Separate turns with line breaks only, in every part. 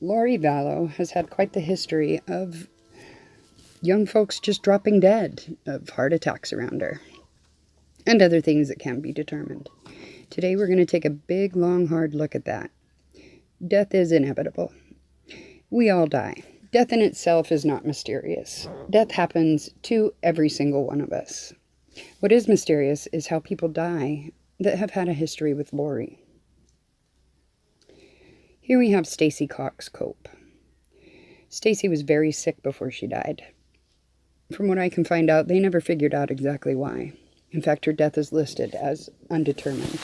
Lori Vallow has had quite the history of young folks just dropping dead of heart attacks around her, and other things that can be determined. Today we're going to take a big, long, hard look at that. Death is inevitable. We all die. Death in itself is not mysterious. Death happens to every single one of us. What is mysterious is how people die that have had a history with Lori. Here we have Stacey Cox Cope. Stacey was very sick before she died. From what I can find out, they never figured out exactly why. In fact, her death is listed as undetermined.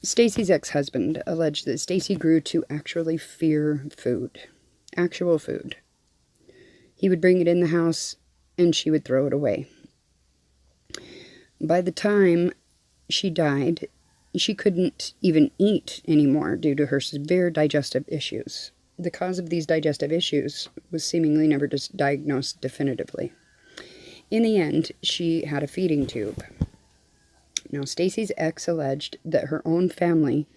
Stacey's ex-husband alleged that Stacey grew to actually fear food. Actual food. He would bring it in the house and she would throw it away. By the time she died, she couldn't even eat anymore due to her severe digestive issues. The cause of these digestive issues was seemingly never diagnosed definitively. In the end, she had a feeding tube. Now, Stacey's ex alleged that her own family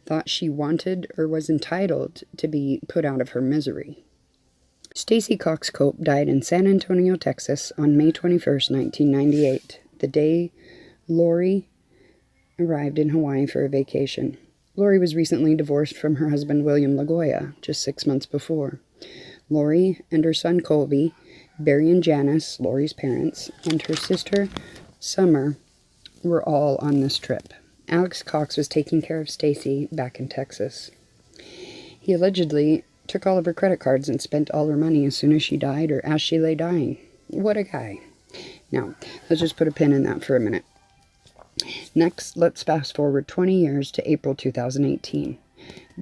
thought she wanted or was entitled to be put out of her misery. Stacey Cox Cope died in San Antonio, Texas on May 21st, 1998, the day Lori arrived in Hawaii for a vacation. Lori was recently divorced from her husband William LaGoya just 6 months before. Lori and her son Colby, Barry and Janice, Lori's parents, and her sister Summer were all on this trip. Alex Cox was taking care of Stacey back in Texas. He allegedly took all of her credit cards and spent all her money as soon as she died or as she lay dying. What a guy. Now, let's just put a pin in that for a minute. Next, let's fast forward 20 years to April 2018.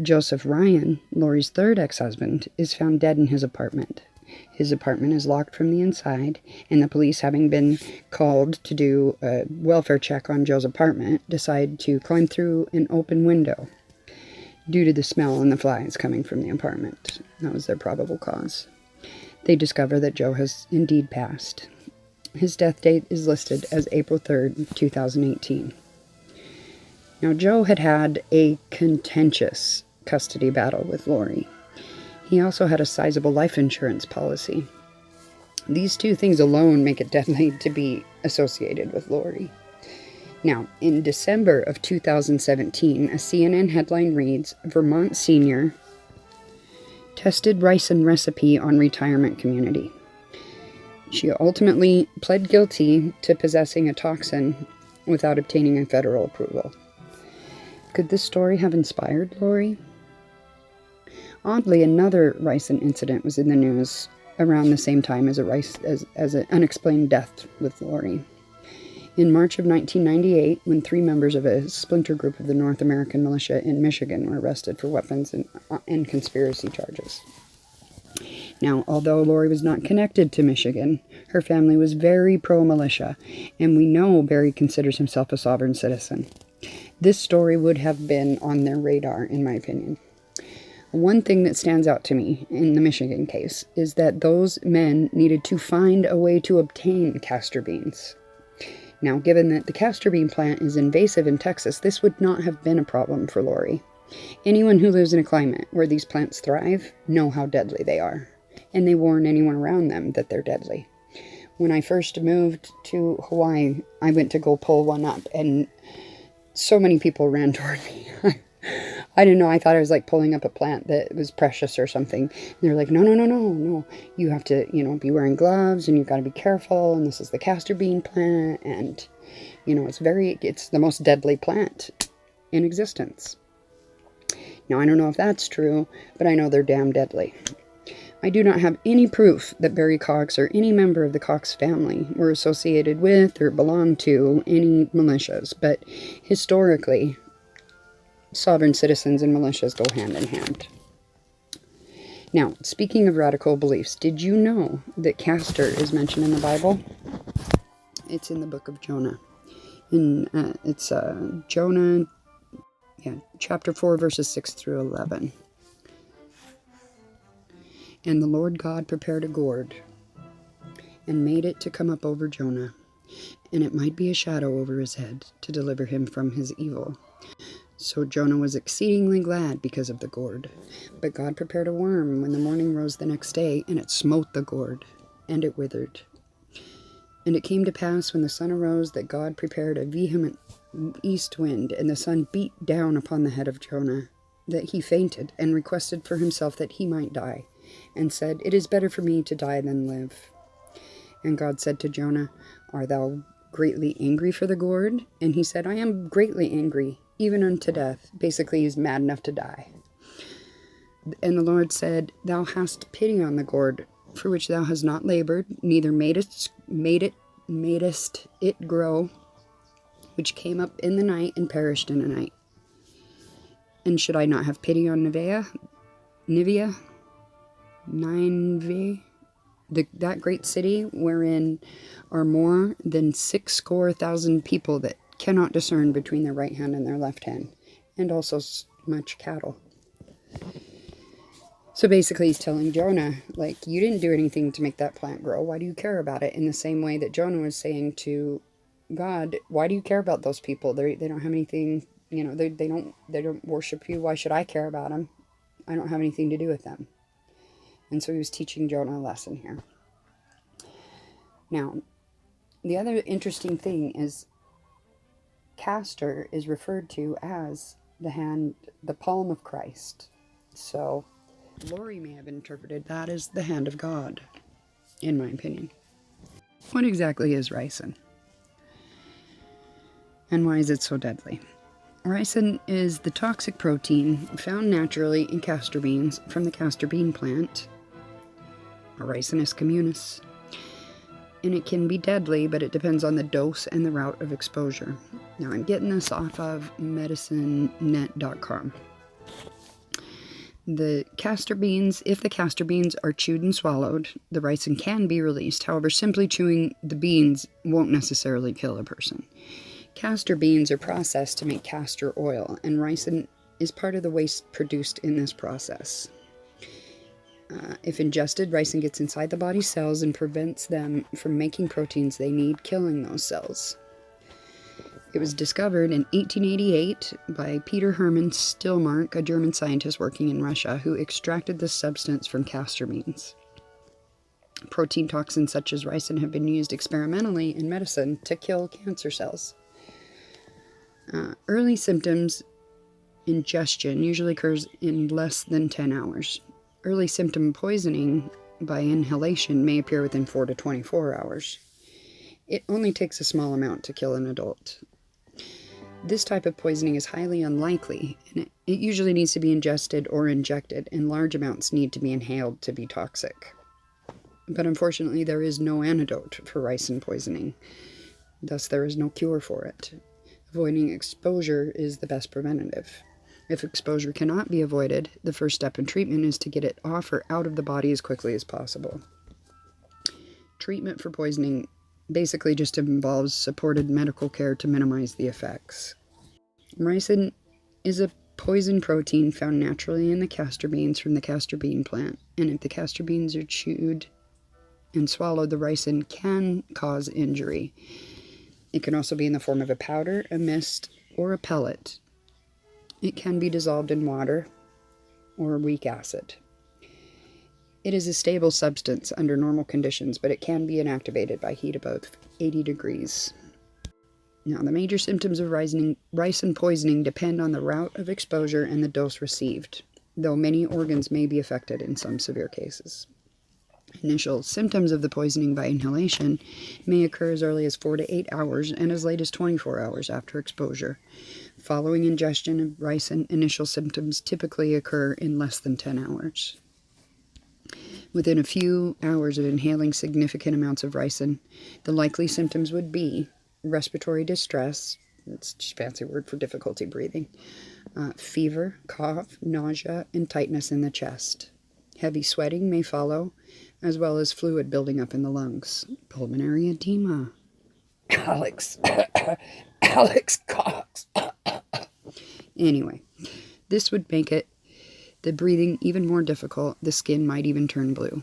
Joseph Ryan, Lori's third ex-husband, is found dead in his apartment. His apartment is locked from the inside, and the police, having been called to do a welfare check on Joe's apartment, decide to climb through an open window due to the smell and the flies coming from the apartment. That was their probable cause. They discover that Joe has indeed passed. His death date is listed as April 3rd, 2018. Now, Joe had had a contentious custody battle with Lori. He also had a sizable life insurance policy. These two things alone make it deadly to be associated with Lori. Now, in December of 2017, a CNN headline reads, Vermont senior tested Ricin recipe on retirement community. She ultimately pled guilty to possessing a toxin without obtaining a federal approval. Could this story have inspired Lori? Oddly, another Ricin incident was in the news around the same time as an unexplained death with Lori. In March of 1998, when 3 members of a splinter group of the North American militia in Michigan were arrested for weapons and conspiracy charges. Now, although Lori was not connected to Michigan, her family was very pro-militia, and we know Barry considers himself a sovereign citizen. This story would have been on their radar, in my opinion. One thing that stands out to me in the Michigan case is that those men needed to find a way to obtain castor beans. Now, given that the castor bean plant is invasive in Texas, this would not have been a problem for Lori. Anyone who lives in a climate where these plants thrive know how deadly they are, and they warn anyone around them that they're deadly. When I first moved to Hawaii, I went to go pull one up, and so many people ran toward me. I didn't know. I thought I was like pulling up a plant that was precious or something. And they're like, no. You have to, be wearing gloves and you've got to be careful. And this is the castor bean plant. And, it's the most deadly plant in existence. Now, I don't know if that's true, but I know they're damn deadly. I do not have any proof that Barry Cox or any member of the Cox family were associated with or belonged to any militias, but historically, sovereign citizens and militias go hand in hand. Now, speaking of radical beliefs, did you know that Castor is mentioned in the Bible? It's in the book of Jonah. It's Jonah, chapter 4, verses 6 through 11. And the Lord God prepared a gourd and made it to come up over Jonah, and it might be a shadow over his head to deliver him from his evil. So Jonah was exceedingly glad because of the gourd. But God prepared a worm when the morning rose the next day, and it smote the gourd, and it withered. And it came to pass when the sun arose that God prepared a vehement east wind, and the sun beat down upon the head of Jonah, that he fainted, and requested for himself that he might die, and said, It is better for me to die than live. And God said to Jonah, Art thou greatly angry for the gourd? And he said, I am greatly angry, even unto death. Basically, he's mad enough to die. And the Lord said, Thou hast pity on the gourd, for which thou hast not labored, neither madest it grow, which came up in the night and perished in a night. And should I not have pity on Nineveh, that great city, wherein are more than 60,000 people that cannot discern between their right hand and their left hand, and also much cattle. So basically he's telling Jonah, like, you didn't do anything to make that plant grow. Why do you care about it? In the same way that Jonah was saying to God, why do you care about those people? They don't have anything, they don't worship you. Why should I care about them? I don't have anything to do with them. And so he was teaching Jonah a lesson here. Now, the other interesting thing is Castor is referred to as the palm of Christ. So Lori may have interpreted that as the hand of God, in my opinion. What exactly is ricin? And why is it so deadly? Ricin is the toxic protein found naturally in castor beans from the castor bean plant, Ricinus communis. And it can be deadly, but it depends on the dose and the route of exposure. Now, I'm getting this off of medicinenet.com. If the castor beans are chewed and swallowed, the ricin can be released. However, simply chewing the beans won't necessarily kill a person. Castor beans are processed to make castor oil, and ricin is part of the waste produced in this process. If ingested, ricin gets inside the body's cells and prevents them from making proteins they need, killing those cells. It was discovered in 1888 by Peter Hermann Stillmark, a German scientist working in Russia, who extracted this substance from castor beans. Protein toxins such as ricin have been used experimentally in medicine to kill cancer cells. Early symptoms ingestion usually occurs in less than 10 hours. Early symptom poisoning by inhalation may appear within 4 to 24 hours. It only takes a small amount to kill an adult. This type of poisoning is highly unlikely, and it usually needs to be ingested or injected, and large amounts need to be inhaled to be toxic. But unfortunately, there is no antidote for ricin poisoning. Thus, there is no cure for it. Avoiding exposure is the best preventative. If exposure cannot be avoided, the first step in treatment is to get it off or out of the body as quickly as possible. Treatment for poisoning basically just involves supported medical care to minimize the effects. Ricin is a poison protein found naturally in the castor beans from the castor bean plant, and if the castor beans are chewed and swallowed, the ricin can cause injury. It can also be in the form of a powder, a mist, or a pellet. It can be dissolved in water or weak acid. It is a stable substance under normal conditions, but it can be inactivated by heat above 80 degrees. Now, the major symptoms of ricin poisoning depend on the route of exposure and the dose received, though many organs may be affected in some severe cases. Initial symptoms of the poisoning by inhalation may occur as early as 4 to 8 hours and as late as 24 hours after exposure. Following ingestion of ricin, initial symptoms typically occur in less than 10 hours. Within a few hours of inhaling significant amounts of ricin, the likely symptoms would be respiratory distress, that's just a fancy word for difficulty breathing, fever, cough, nausea, and tightness in the chest. Heavy sweating may follow, as well as fluid building up in the lungs. Pulmonary edema. Alex coughs. Anyway, this would make the breathing even more difficult. The skin might even turn blue.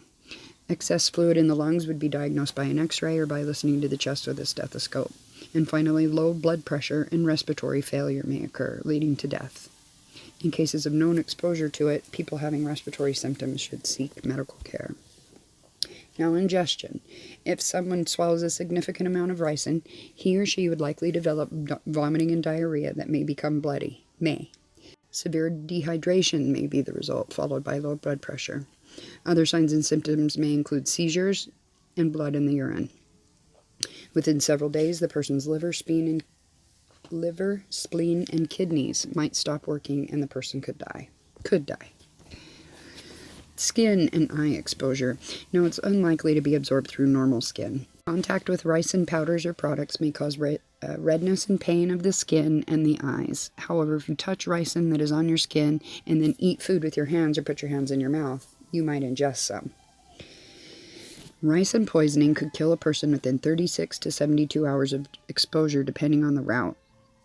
Excess fluid in the lungs would be diagnosed by an x-ray or by listening to the chest with a stethoscope. And finally, low blood pressure and respiratory failure may occur, leading to death. In cases of known exposure to it, people having respiratory symptoms should seek medical care. Now, ingestion. If someone swallows a significant amount of ricin, he or she would likely develop vomiting and diarrhea that may become bloody. Severe dehydration may be the result, followed by low blood pressure. Other signs and symptoms may include seizures and blood in the urine. Within several days, the person's liver, spleen, and kidneys might stop working, and the person could die. Skin and eye exposure. Now, it's unlikely to be absorbed through normal skin. Contact with ricin powders or products may cause redness and pain of the skin and the eyes. However, if you touch ricin that is on your skin and then eat food with your hands or put your hands in your mouth, you might ingest some. Ricin poisoning could kill a person within 36 to 72 hours of exposure, depending on the route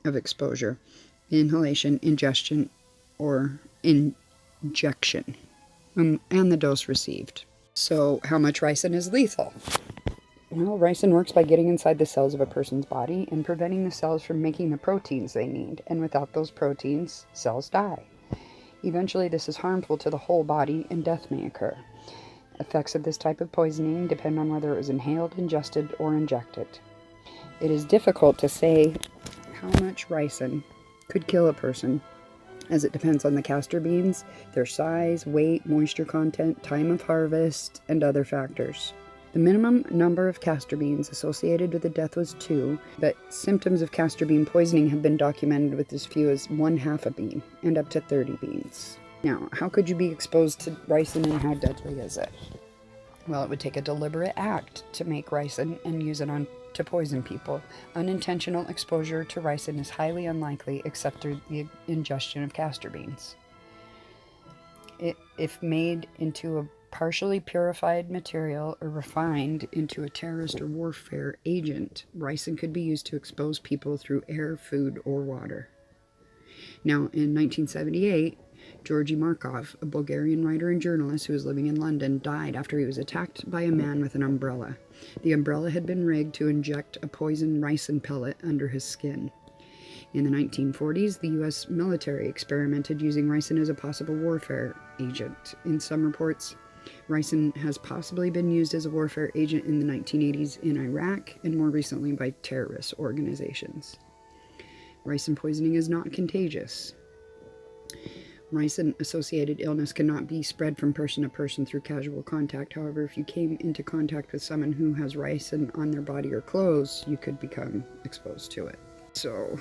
of exposure, inhalation, ingestion, or injection, and the dose received. So, how much ricin is lethal? Well, ricin works by getting inside the cells of a person's body and preventing the cells from making the proteins they need, and without those proteins, cells die. Eventually, this is harmful to the whole body, and death may occur. Effects of this type of poisoning depend on whether it was inhaled, ingested, or injected. It is difficult to say how much ricin could kill a person, as it depends on the castor beans, their size, weight, moisture content, time of harvest, and other factors. The minimum number of castor beans associated with the death was 2, but symptoms of castor bean poisoning have been documented with as few as 1/2 a bean and up to 30 beans. Now, how could you be exposed to ricin, and how deadly is it? Well, it would take a deliberate act to make ricin and use it to poison people. Unintentional exposure to ricin is highly unlikely except through the ingestion of castor beans. If made into a partially purified material or refined into a terrorist or warfare agent, ricin could be used to expose people through air, food, or water. Now, in 1978, Georgy Markov, a Bulgarian writer and journalist who was living in London, died after he was attacked by a man with an umbrella. The umbrella had been rigged to inject a poison ricin pellet under his skin. In the 1940s, the U.S. military experimented using ricin as a possible warfare agent. In some reports, ricin has possibly been used as a warfare agent in the 1980s in Iraq and more recently by terrorist organizations. Ricin poisoning is not contagious. Ricin-associated illness cannot be spread from person to person through casual contact. However, if you came into contact with someone who has ricin on their body or clothes, you could become exposed to it. So,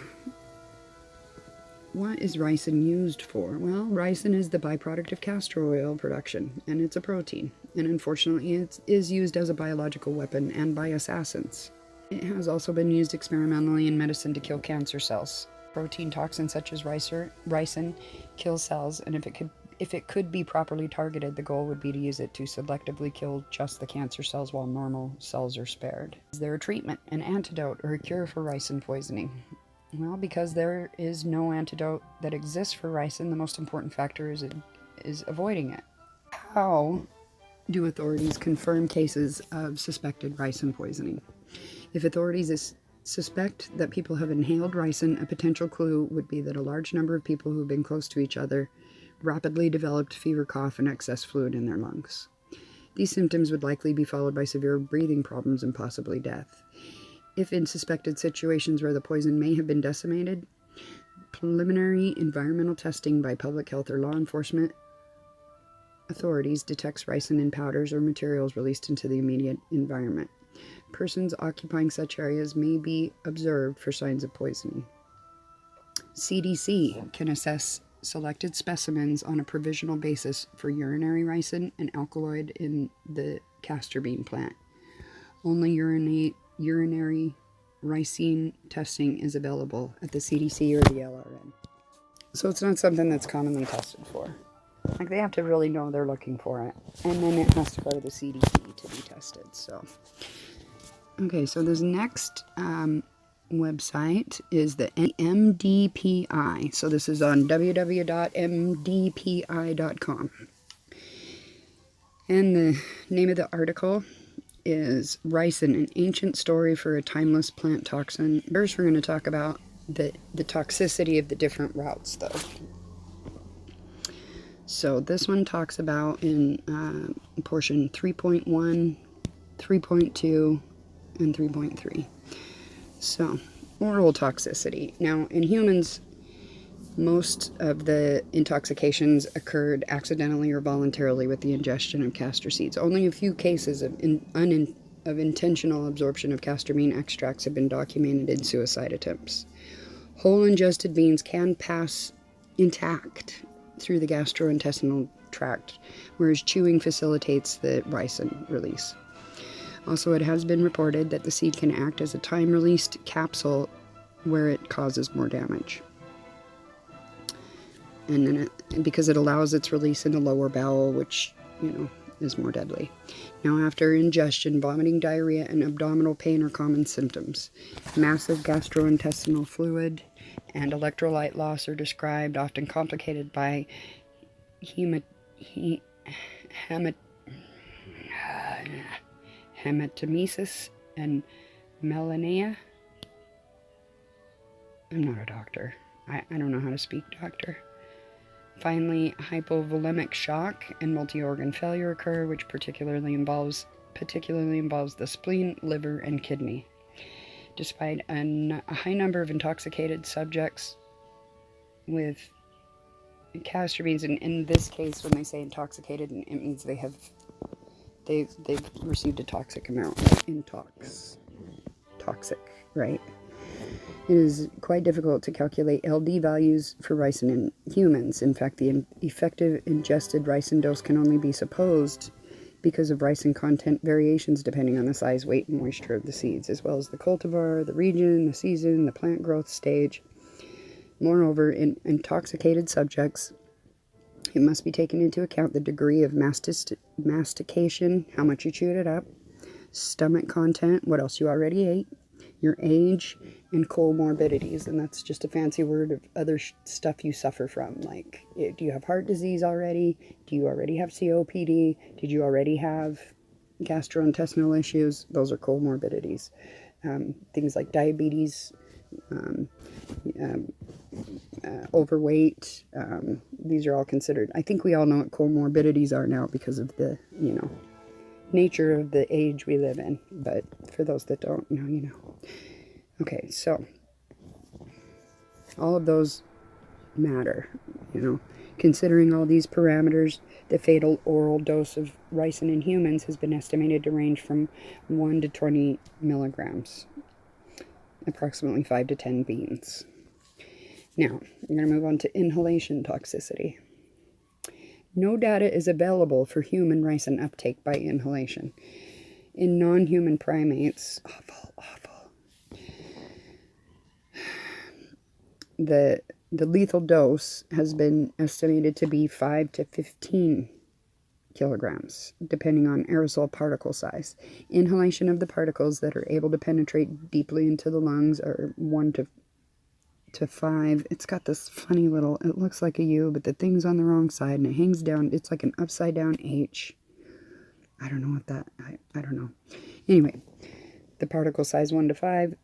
what is ricin used for? Well, ricin is the byproduct of castor oil production, and it's a protein. And unfortunately, it is used as a biological weapon and by assassins. It has also been used experimentally in medicine to kill cancer cells. Protein toxins such as ricin kill cells, and if it could be properly targeted, the goal would be to use it to selectively kill just the cancer cells while normal cells are spared. Is there a treatment, an antidote, or a cure for ricin poisoning? Well, because there is no antidote that exists for ricin, the most important factor is avoiding it. How do authorities confirm cases of suspected ricin poisoning? If authorities suspect that people have inhaled ricin, a potential clue would be that a large number of people who have been close to each other rapidly developed fever, cough, and excess fluid in their lungs. These symptoms would likely be followed by severe breathing problems and possibly death. If in suspected situations where the poison may have been disseminated, preliminary environmental testing by public health or law enforcement authorities detects ricin in powders or materials released into the immediate environment. Persons occupying such areas may be observed for signs of poisoning. CDC can assess selected specimens on a provisional basis for urinary ricin and alkaloid in the castor bean plant. Only urinary ricin testing is available at the CDC or the LRN. So it's not something that's commonly tested for. Like, they have to really know they're looking for it. And then it has to go to the CDC to be tested. So, okay, so this next website is the MDPI. So this is on www.mdpi.com. And the name of the article is Ricin, an ancient story for a timeless plant toxin. First, we're going to talk about the toxicity of the different routes, though. So this one talks about in portion 3.1, 3.2, and 3.3. So, oral toxicity. Now, in humans, most of the intoxications occurred accidentally or voluntarily with the ingestion of castor seeds. Only a few cases of intentional absorption of castor bean extracts have been documented in suicide attempts. Whole ingested beans can pass intact through the gastrointestinal tract, whereas chewing facilitates the ricin release. Also, it has been reported that the seed can act as a time-released capsule where it causes more damage. And then because it allows its release in the lower bowel, which, is more deadly. Now, after ingestion, vomiting, diarrhea, and abdominal pain are common symptoms. Massive gastrointestinal fluid and electrolyte loss are described, often complicated by hematemesis and melanea. I'm not a doctor. I don't know how to speak doctor. Finally, hypovolemic shock and multi-organ failure occur, which particularly involves the spleen, liver, and kidney. Despite a high number of intoxicated subjects with castor beans, and in this case, when they say intoxicated, it means they've received a toxic amount, toxic, right? It is quite difficult to calculate LD values for ricin in humans. In fact, the effective ingested ricin dose can only be supposed because of ricin content variations depending on the size, weight, and moisture of the seeds, as well as the cultivar, the region, the season, the plant growth stage. Moreover, in intoxicated subjects, it must be taken into account the degree of mastication, how much you chewed it up, stomach content, what else you already ate, your age, and comorbidities, and that's just a fancy word of other stuff you suffer from, like, do you have heart disease already? Do you already have COPD? Did you already have gastrointestinal issues? Those are comorbidities. Things like diabetes, overweight, these are all considered. I think we all know what comorbidities are now because of the, nature of the age we live in, but for those that don't know, you know. Okay, so all of those matter, Considering all these parameters, the fatal oral dose of ricin in humans has been estimated to range from 1 to 20 milligrams, approximately 5 to 10 beans. Now, we're going to move on to inhalation toxicity. No data is available for human ricin uptake by inhalation. In non-human primates, awful. The lethal dose has been estimated to be 5 to 15 kilograms, depending on aerosol particle size. Inhalation of the particles that are able to penetrate deeply into the lungs are 1 to 5. It's got this funny little, it looks like a U, but the thing's on the wrong side and it hangs down. It's like an upside down H. I don't know what that, I don't know. Anyway, the particle size 1 to 5,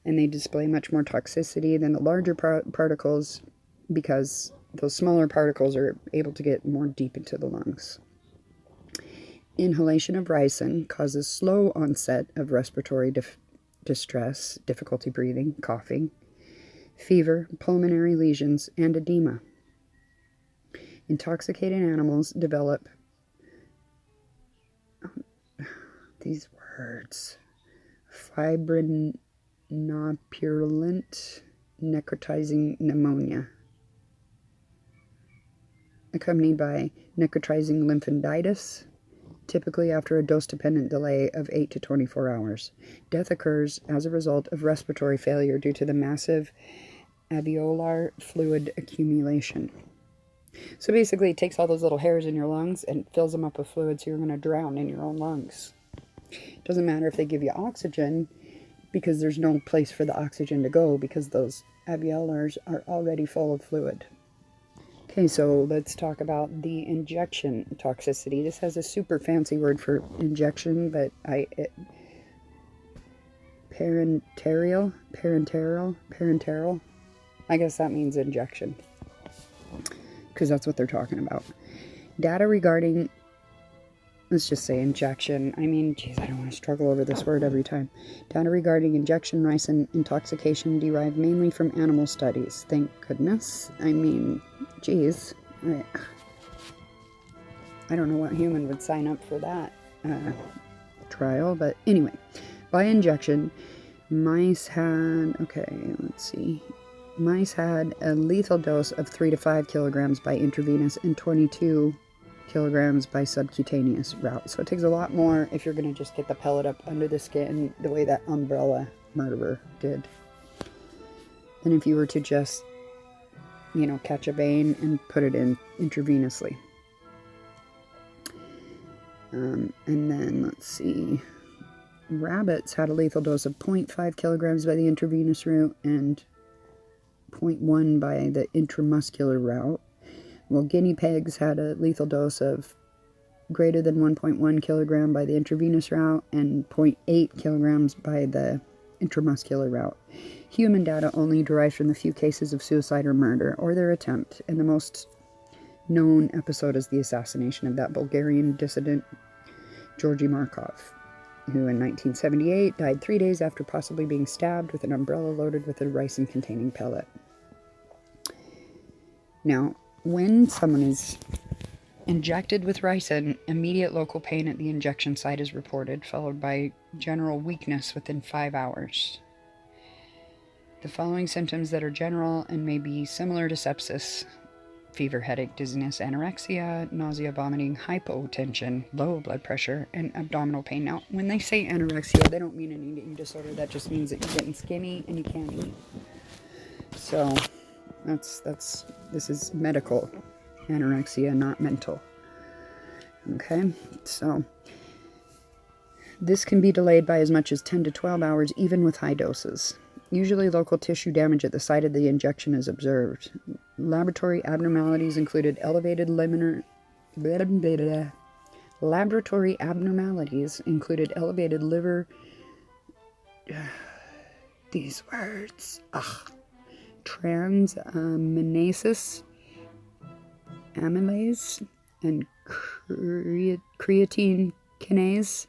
and they display much more toxicity than the larger particles because those smaller particles are able to get more deep into the lungs. Inhalation of ricin causes slow onset of respiratory distress, difficulty breathing, coughing, fever, pulmonary lesions, and edema. Intoxicated animals develop these words: fibrinopurulent necrotizing pneumonia, accompanied by necrotizing lymphangitis, typically after a dose-dependent delay of 8 to 24 hours. Death occurs as a result of respiratory failure due to the massive alveolar fluid accumulation. So basically, it takes all those little hairs in your lungs and fills them up with fluid, so you're going to drown in your own lungs. It doesn't matter if they give you oxygen, because there's no place for the oxygen to go, because those alveolars are already full of fluid. Okay, so let's talk about the injection toxicity. This has a super fancy word for injection, but parenteral. I guess that means injection, because that's what they're talking about. Data regarding, let's just say injection. I mean, geez, I don't want to struggle over this word every time. Data regarding injection ricin intoxication derived mainly from animal studies. Thank goodness. I mean, geez. I don't know what human would sign up for that trial, but anyway. By injection, mice had, mice had a lethal dose of 3 to 5 kilograms by intravenous and 22 kilograms by subcutaneous route. So it takes a lot more if you're going to just get the pellet up under the skin the way that umbrella murderer did, than if you were to just, you know, catch a vein and put it in intravenously. And then, let's see, rabbits had a lethal dose of 0.5 kilograms by the intravenous route and 0.1 by the intramuscular route. Well, guinea pigs had a lethal dose of greater than 1.1 kilogram by the intravenous route and 0.8 kilograms by the intramuscular route. Human data only derives from the few cases of suicide or murder, or their attempt, and the most known episode is the assassination of that Bulgarian dissident, Georgy Markov, who in 1978 died 3 days after possibly being stabbed with an umbrella loaded with a ricin-containing pellet. Now, when someone is injected with ricin, immediate local pain at the injection site is reported, followed by general weakness within 5 hours. The following symptoms that are general and may be similar to sepsis: fever, headache, dizziness, anorexia, nausea, vomiting, hypotension, low blood pressure, and abdominal pain. Now, when they say anorexia, they don't mean an eating disorder. That just means that you're getting skinny and you can't eat. So this is medical anorexia, not mental. Okay, so this can be delayed by as much as 10 to 12 hours, even with high doses. Usually local tissue damage at the site of the injection is observed. Laboratory abnormalities included elevated liver these words. Transaminases, amylase, and creatine kinase,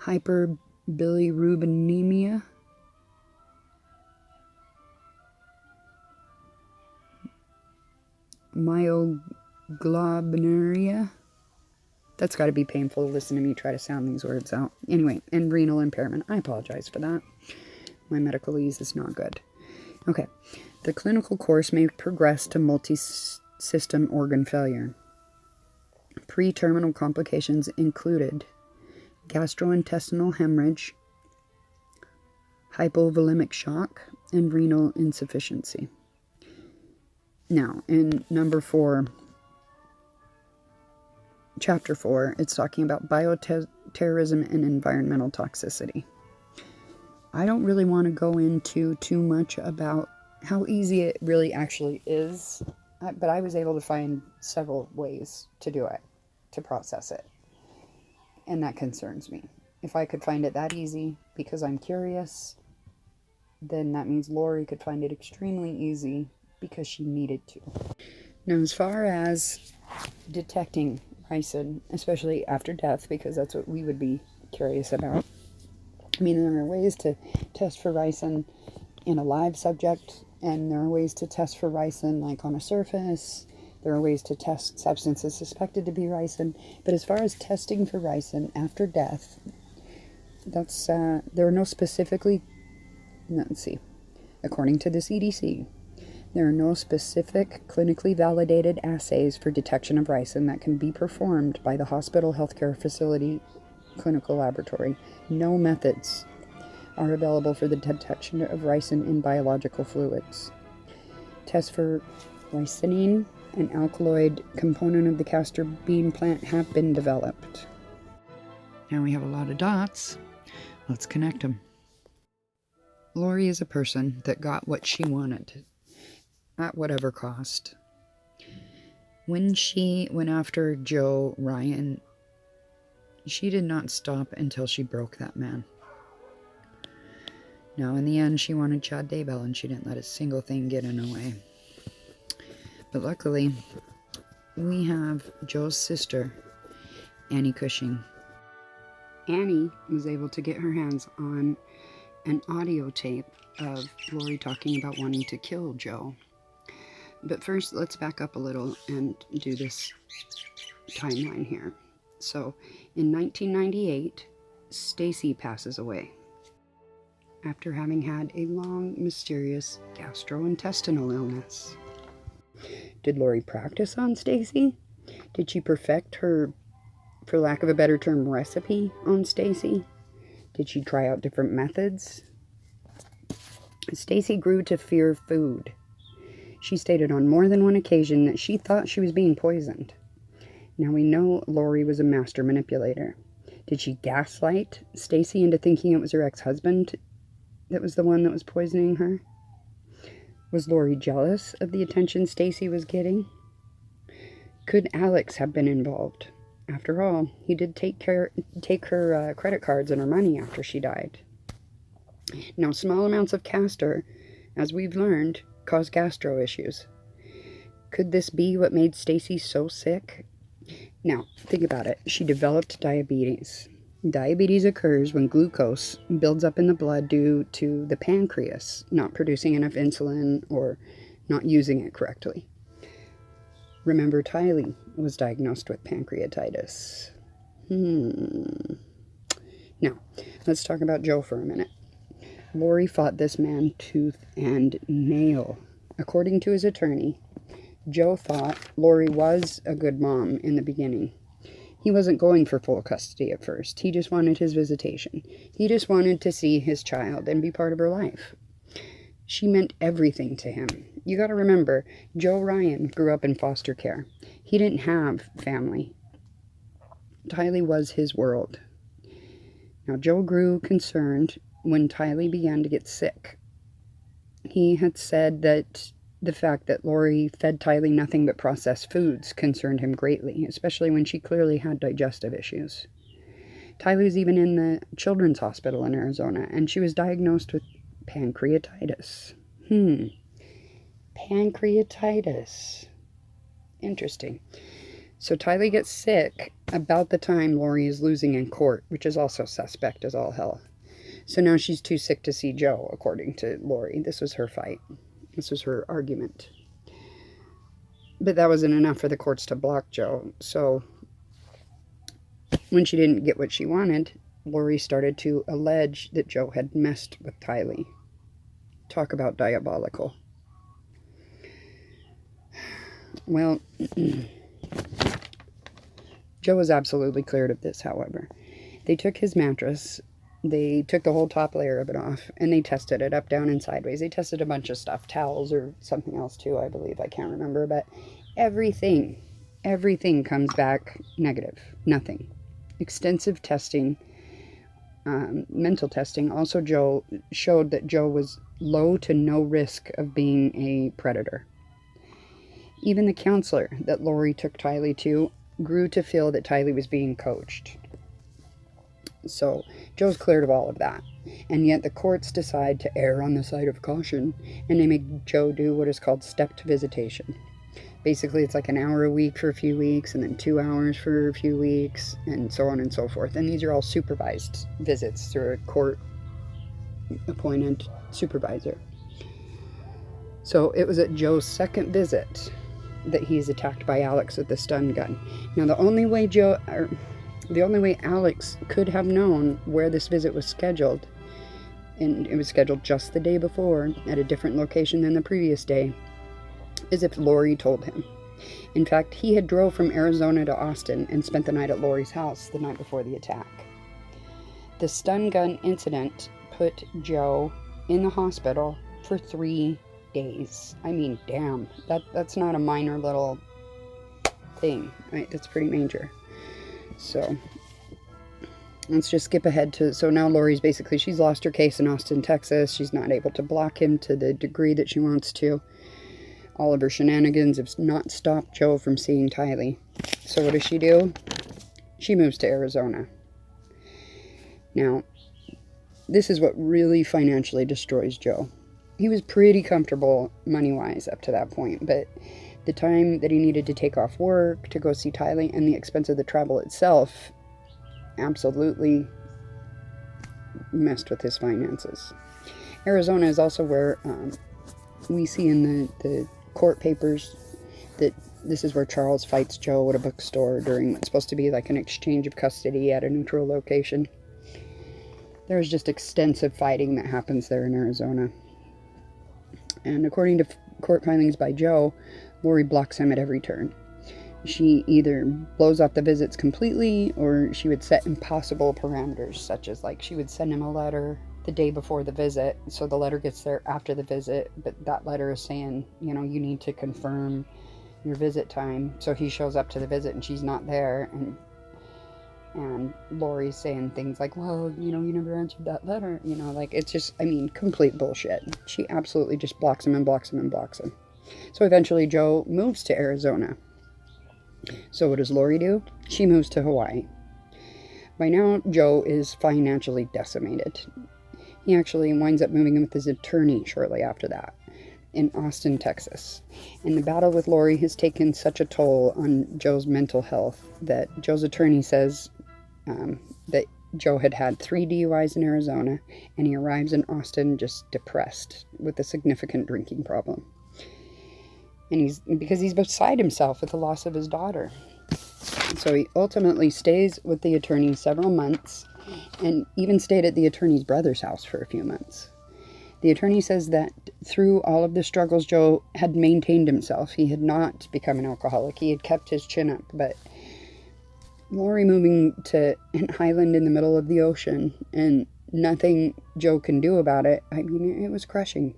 hyperbilirubinemia, myoglobinuria. That's got to be painful to listen to me try to sound these words out. Anyway, and renal impairment. I apologize for that. My medicalese is not good. Okay. The clinical course may progress to multi-system organ failure. Pre-terminal complications included gastrointestinal hemorrhage, hypovolemic shock, and renal insufficiency. Now, in chapter 4, it's talking about bioterrorism and environmental toxicity. I don't really want to go into too much about how easy it really actually is, but I was able to find several ways to do it, to process it. And that concerns me. If I could find it that easy because I'm curious, then that means Lori could find it extremely easy because she needed to. Now, as far as detecting ricin, especially after death, because that's what we would be curious about. I mean, there are ways to test for ricin in a live subject, and there are ways to test for ricin like on a surface. There are ways to test substances suspected to be ricin. But as far as testing for ricin after death, that's there are no specifically, let's see, according to the CDC, there are no specific clinically validated assays for detection of ricin that can be performed by the hospital healthcare facility clinical laboratory. No methods are available for the detection of ricin in biological fluids. Tests for ricinine, an alkaloid component of the castor bean plant, have been developed. Now we have a lot of dots. Let's connect them. Lori is a person that got what she wanted. at whatever cost. When she went after Joe Ryan, she did not stop until she broke that man. Now, in the end, she wanted Chad Daybell, and she didn't let a single thing get in her way. But luckily, we have Joe's sister, Annie Cushing. Annie was able to get her hands on an audio tape of Lori talking about wanting to kill Joe. But first, let's back up a little and do this timeline here. So, in 1998, Stacey passes away after having had a long, mysterious gastrointestinal illness. Did Lori practice on Stacey? Did she perfect her, for lack of a better term, recipe on Stacey? Did she try out different methods? Stacey grew to fear food. She stated on more than one occasion that she thought she was being poisoned. Now we know Lori was a master manipulator. Did she gaslight Stacey into thinking it was her ex-husband that was the one that was poisoning her? Was Lori jealous of the attention Stacey was getting? Could Alex have been involved? After all, he did take her credit cards and her money after she died. Now, small amounts of Castor, as we've learned, cause gastro issues. Could this be what made Stacey so sick? Now, think about it. She developed diabetes. Diabetes occurs when glucose builds up in the blood due to the pancreas not producing enough insulin or not using it correctly. Remember, Tylee was diagnosed with pancreatitis. Now, let's talk about Joe for a minute. Lori fought this man tooth and nail. According to his attorney, Joe thought Lori was a good mom in the beginning. He wasn't going for full custody at first. He just wanted his visitation. He just wanted to see his child and be part of her life. She meant everything to him. You got to remember, Joe Ryan grew up in foster care. He didn't have family. Tylee was his world. Now, Joe grew concerned when Tylee began to get sick. He had said that the fact that Lori fed Tylee nothing but processed foods concerned him greatly, especially when she clearly had digestive issues. Tylee was even in the children's hospital in Arizona, and she was diagnosed with pancreatitis. Pancreatitis. Interesting. So Tylee gets sick about the time Lori is losing in court, which is also suspect as all hell. So now she's too sick to see Joe, according to Lori. This was her fight. This was her argument. But that wasn't enough for the courts to block Joe. So when she didn't get what she wanted, Lori started to allege that Joe had messed with Tylee. Talk about diabolical. Well, Joe was absolutely cleared of this, however. They took his mattress. They took the whole top layer of it off, and they tested it up, down, and sideways. They tested a bunch of stuff, towels or something else too, I believe. I can't remember, but everything comes back negative. Nothing. Extensive testing, mental testing. Also, Joe showed that Joe was low to no risk of being a predator. Even the counselor that Lori took Tylee to grew to feel that Tylee was being coached. So Joe's cleared of all of that. And yet the courts decide to err on the side of caution, and they make Joe do what is called stepped visitation. Basically, it's like an hour a week for a few weeks, and then 2 hours for a few weeks, and so on and so forth. And these are all supervised visits through a court-appointed supervisor. So it was at Joe's second visit that he's attacked by Alex with the stun gun. Now, the only way Alex could have known where this visit was scheduled, and it was scheduled just the day before at a different location than the previous day, is if Lori told him. In fact, he had drove from Arizona to Austin and spent the night at Lori's house the night before the attack. The stun gun incident put Joe in the hospital for 3 days. I mean, damn, that's not a minor little thing, right? That's pretty major. So let's just skip ahead to, so now Lori's basically, she's lost her case in Austin, Texas. She's not able to block him to the degree that she wants to. All of her shenanigans have not stopped Joe from seeing Tylee. So what does she do? She moves to Arizona. Now, this is what really financially destroys Joe. He was pretty comfortable money-wise up to that point, but the time that he needed to take off work to go see Tylee and the expense of the travel itself absolutely messed with his finances. Arizona is also where we see in the court papers that this is where Charles fights Joe at a bookstore during what's supposed to be like an exchange of custody at a neutral location. There's just extensive fighting that happens there in Arizona. And according to court filings by Joe, Lori blocks him at every turn. She either blows off the visits completely, or she would set impossible parameters, such as like she would send him a letter the day before the visit, so the letter gets there after the visit, but that letter is saying, you know, you need to confirm your visit time. So he shows up to the visit and she's not there, and Lori's saying things like, well, you know, you never answered that letter, you know, like, it's just, I mean, complete bullshit. She absolutely just blocks him and blocks him and blocks him. So eventually Joe moves to Arizona. So what does Lori do? She moves to Hawaii. By now, Joe is financially decimated. He actually winds up moving in with his attorney shortly after that, in Austin, Texas. And the battle with Lori has taken such a toll on Joe's mental health that Joe's attorney says that Joe had 3 DUIs in Arizona, and he arrives in Austin just depressed with a significant drinking problem. And because he's beside himself with the loss of his daughter. So he ultimately stays with the attorney several months, and even stayed at the attorney's brother's house for a few months. The attorney says that through all of the struggles, Joe had maintained himself. He had not become an alcoholic. He had kept his chin up. But Lori moving to an island in the middle of the ocean and nothing Joe can do about it, I mean, it was crushing.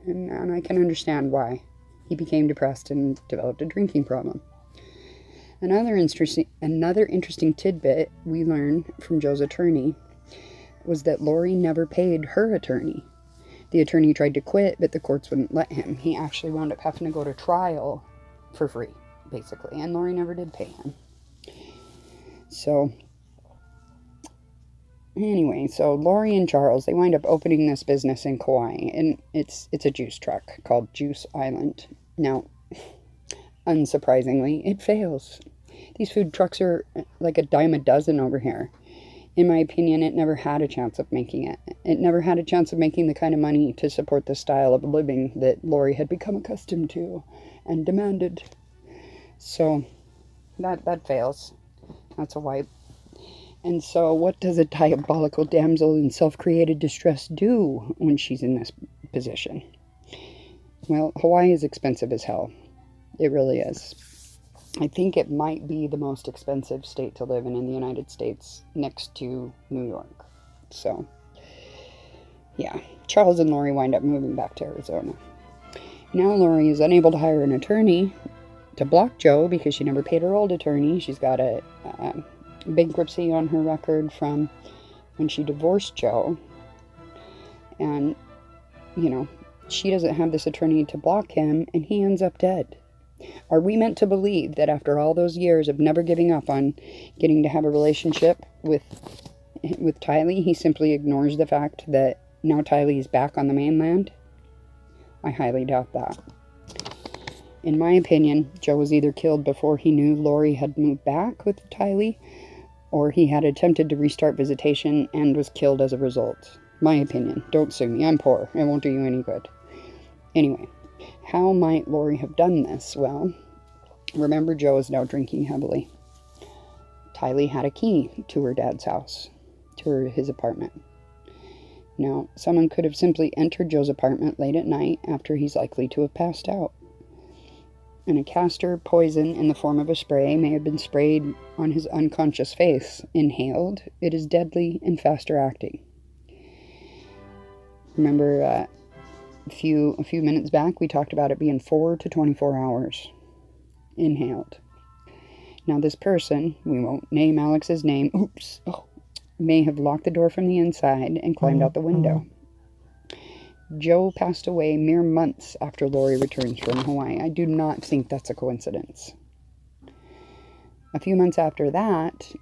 And I can understand why. He became depressed and developed a drinking problem. Another interesting tidbit we learned from Joe's attorney was that Lori never paid her attorney. The attorney tried to quit, but the courts wouldn't let him. He actually wound up having to go to trial for free, basically, and Lori never did pay him. So, anyway, so Lori and Charles, they wind up opening this business in Kauai, and it's a juice truck called Juice Island. Now, unsurprisingly, it fails. These food trucks are like a dime a dozen over here. In my opinion, it never had a chance of making it. It never had a chance of making the kind of money to support the style of living that Lori had become accustomed to and demanded. So, that fails. That's a wipe. And so, what does a diabolical damsel in self-created distress do when she's in this position? Well, Hawaii is expensive as hell. It really is. I think it might be the most expensive state to live in the United States, next to New York. So, yeah. Charles and Lori wind up moving back to Arizona. Now Lori is unable to hire an attorney to block Joe because she never paid her old attorney. She's got a bankruptcy on her record from when she divorced Joe. And, you know, she doesn't have this attorney to block him, and he ends up dead. Are we meant to believe that after all those years of never giving up on getting to have a relationship with Tylee, he simply ignores the fact that now Tylee is back on the mainland? I highly doubt that. In my opinion, Joe was either killed before he knew Lori had moved back with Tylee, or he had attempted to restart visitation and was killed as a result. My opinion. Don't sue me. I'm poor. It won't do you any good. Anyway. How might Lori have done this? Well, remember, Joe is now drinking heavily. Tylee had a key to her dad's house, to his apartment. Now, someone could have simply entered Joe's apartment late at night after he's likely to have passed out. And a castor poison in the form of a spray may have been sprayed on his unconscious face. Inhaled, it is deadly and faster acting. Remember, a few minutes back, we talked about it being 4 to 24 hours inhaled. Now, this person, we won't name Alex's name, may have locked the door from the inside and climbed out the window. Joe passed away mere months after Lori returns from Hawaii. I do not think that's a coincidence. A few months after that,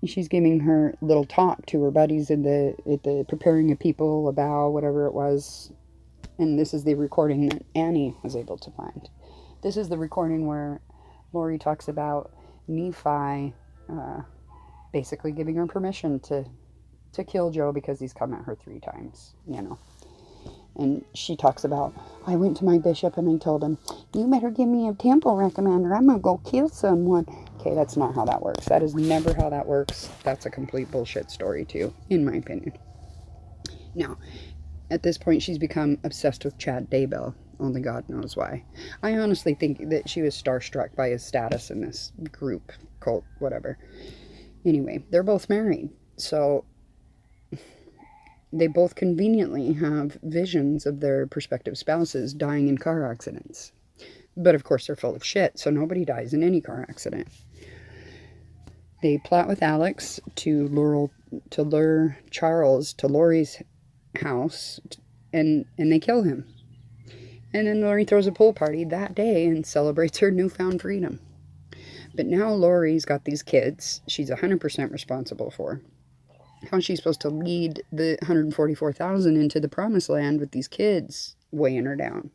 she's giving her little talk to her buddies at the preparing a people, a bow, whatever it was. And this is the recording that Annie was able to find. This is the recording where Lori talks about Nephi basically giving her permission to kill Joe because he's come at her 3 times, you know. And she talks about, I went to my bishop and I told him, you better give me a temple recommender. I'm going to go kill someone. Okay, that's not how that works. That is never how that works. That's a complete bullshit story too, in my opinion. Now, at this point, she's become obsessed with Chad Daybell. Only God knows why. I honestly think that she was starstruck by his status in this group, cult, whatever. Anyway, they're both married. So they both conveniently have visions of their prospective spouses dying in car accidents. But of course they're full of shit, so nobody dies in any car accident. They plot with Alex to lure Charles to Lori's house, and they kill him. And then Lori throws a pool party that day and celebrates her newfound freedom. But now Lori's got these kids she's 100% responsible for. How's she supposed to lead the 144,000 into the promised land with these kids weighing her down?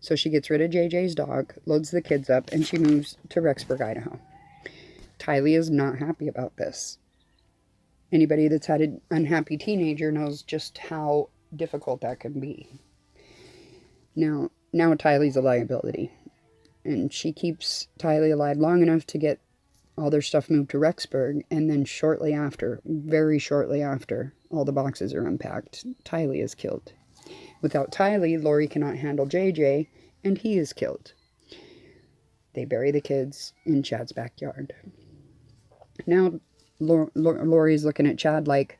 So she gets rid of JJ's dog, loads the kids up, and she moves to Rexburg, Idaho. Tylee is not happy about this. Anybody that's had an unhappy teenager knows just how difficult that can be. Now Tylee's a liability. And she keeps Tylee alive long enough to get all their stuff moved to Rexburg, and then shortly after, very shortly after, all the boxes are unpacked, Tylee is killed. Without Tylee, Lori cannot handle JJ, and he is killed. They bury the kids in Chad's backyard. Now, Lori's looking at Chad like,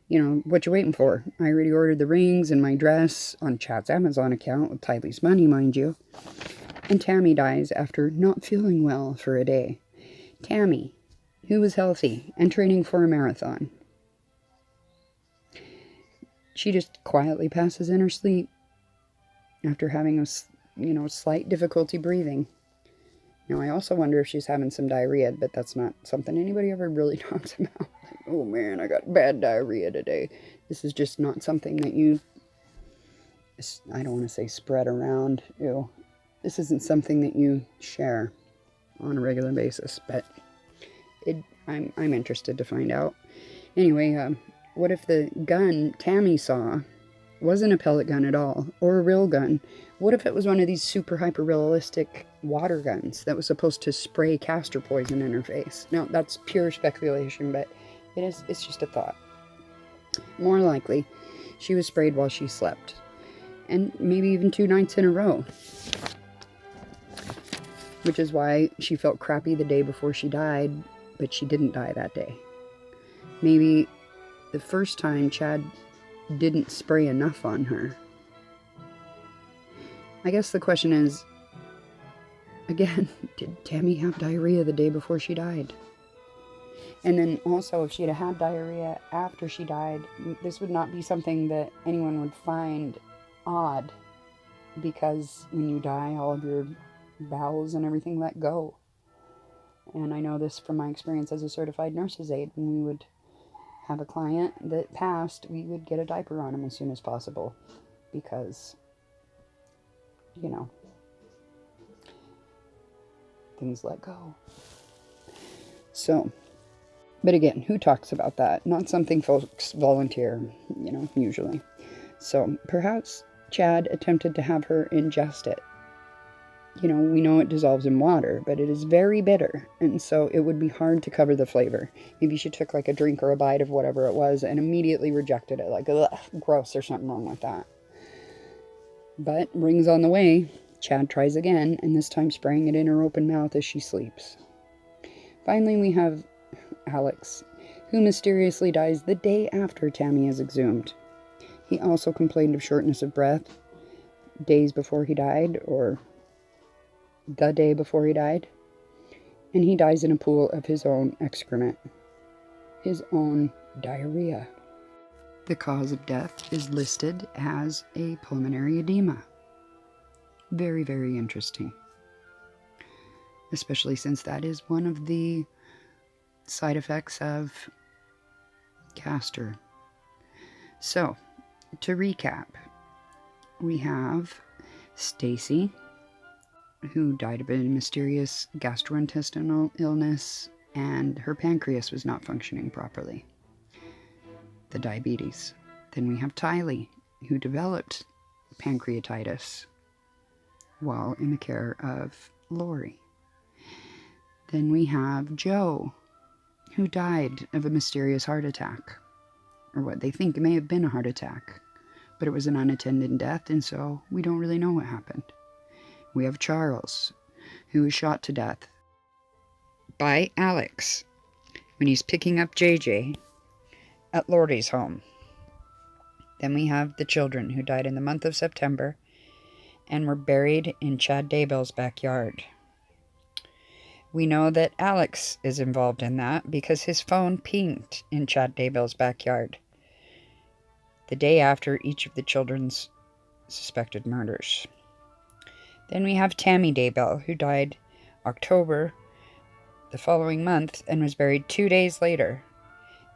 you know, what you waiting for? I already ordered the rings and my dress on Chad's Amazon account with Tylee's money, mind you. And Tammy dies after not feeling well for a day. Tammy, who was healthy and training for a marathon. She just quietly passes in her sleep after having a slight difficulty breathing. Now, I also wonder if she's having some diarrhea, but that's not something anybody ever really talks about. Like, oh man, I got bad diarrhea today. This is just not something that you, I don't want to say spread around. Ew. This isn't something that you share on a regular basis, but I'm interested to find out. Anyway, what if the gun Tammy saw wasn't a pellet gun at all, or a real gun? What if it was one of these super hyper realistic water guns that was supposed to spray castor poison in her face? Now, that's pure speculation, but it's just a thought. More likely, she was sprayed while she slept, and maybe even 2 nights in a row. Which is why she felt crappy the day before she died, but she didn't die that day. Maybe the first time Chad didn't spray enough on her. I guess the question is, again, did Tammy have diarrhea the day before she died? And then also, if she had had diarrhea after she died, this would not be something that anyone would find odd, because when you die, all of your bowels and everything let go. And I know this from my experience as a certified nurse's aide. When we would have a client that passed, we would get a diaper on him as soon as possible, because, you know, things let go. So, but again, who talks about that? Not something folks volunteer, you know, usually. So perhaps Chad attempted to have her ingest it. You know, we know it dissolves in water, but it is very bitter, and so it would be hard to cover the flavor. Maybe she took like a drink or a bite of whatever it was and immediately rejected it, like, ugh, gross, there's something wrong with that. But rings on the way, Chad tries again, and this time spraying it in her open mouth as she sleeps. Finally, we have Alex, who mysteriously dies the day after Tammy is exhumed. He also complained of shortness of breath days before he died, or the day before he died, and he dies in a pool of his own excrement, his own diarrhea. The cause of death is listed as a pulmonary edema. Very, very interesting. Especially since that is one of the side effects of Castor. So, to recap, we have Stacey, who died of a mysterious gastrointestinal illness, and her pancreas was not functioning properly. The diabetes. Then we have Tylee, who developed pancreatitis while in the care of Lori. Then we have Joe, who died of a mysterious heart attack, or what they think may have been a heart attack, but it was an unattended death, and so we don't really know what happened. We have Charles, who was shot to death by Alex when he's picking up JJ at Lori's home. Then we have the children who died in the month of September and were buried in Chad Daybell's backyard. We know that Alex is involved in that because his phone pinged in Chad Daybell's backyard the day after each of the children's suspected murders. Then we have Tammys Death, who died October the following month and was buried 2 days later,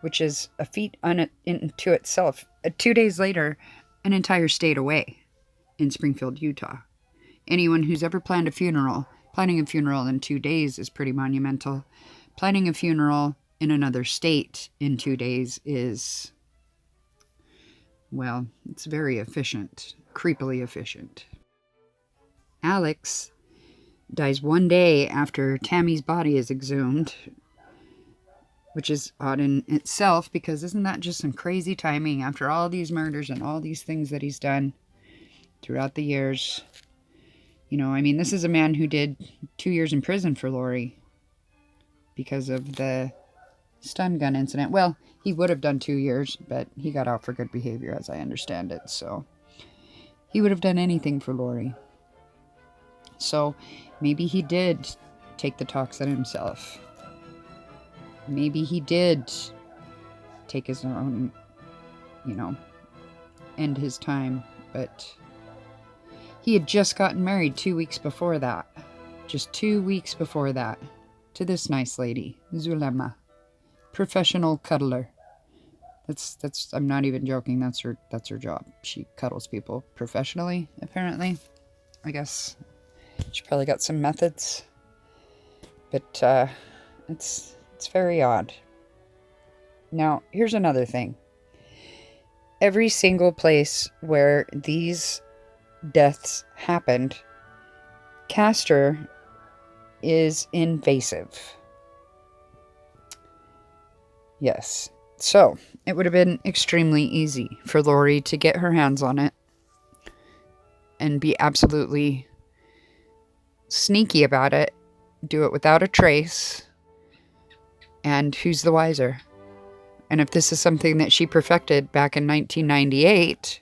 which is a feat into itself. 2 days later, an entire state away in Springfield, Utah. Anyone who's ever planning a funeral in 2 days is pretty monumental. Planning a funeral in another state in 2 days is, well, it's very efficient, creepily efficient. Alex dies 1 day after Tammy's body is exhumed, which is odd in itself, because isn't that just some crazy timing after all these murders and all these things that he's done throughout the years? You know, I mean, this is a man who did 2 years in prison for Lori because of the stun gun incident. Well, he would have done 2 years, but he got out for good behavior, as I understand it. So he would have done anything for Lori. So maybe he did take the toxin himself. Maybe he did take his own, end his time. But he had just gotten married 2 weeks before that. Just 2 weeks before that. To this nice lady, Zulema. Professional cuddler. That's I'm not even joking, that's her job. She cuddles people professionally, apparently. I guess she probably got some methods. But it's very odd. Now, here's another thing. Every single place where these deaths happened, Castor is invasive. Yes. So, it would have been extremely easy for Lori to get her hands on it and be absolutely sneaky about it, do it without a trace, and who's the wiser? And if this is something that she perfected back in 1998,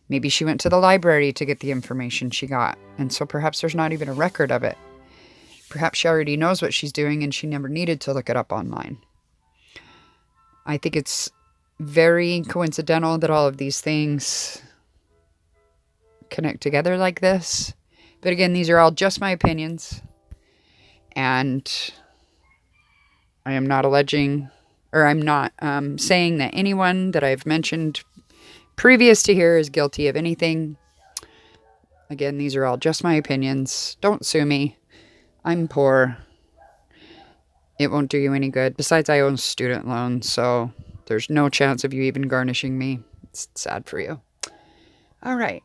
maybe she went to the library to get the information she got, and so perhaps there's not even a record of it. Perhaps she already knows what she's doing and she never needed to look it up online. I think it's very coincidental that all of these things connect together like this. But again, these are all just my opinions. And I am not alleging, or I'm not saying that anyone that I've mentioned previous to here is guilty of anything. Again, these are all just my opinions. Don't sue me. I'm poor. It won't do you any good. Besides, I own student loans, so there's no chance of you even garnishing me. It's sad for you. All right.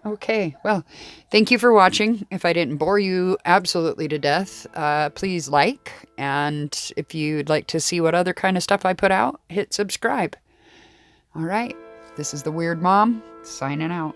Okay. Well, thank you for watching. If I didn't bore you absolutely to death, please like. And if you'd like to see what other kind of stuff I put out, hit subscribe. All right. This is the Weird Mom, signing out.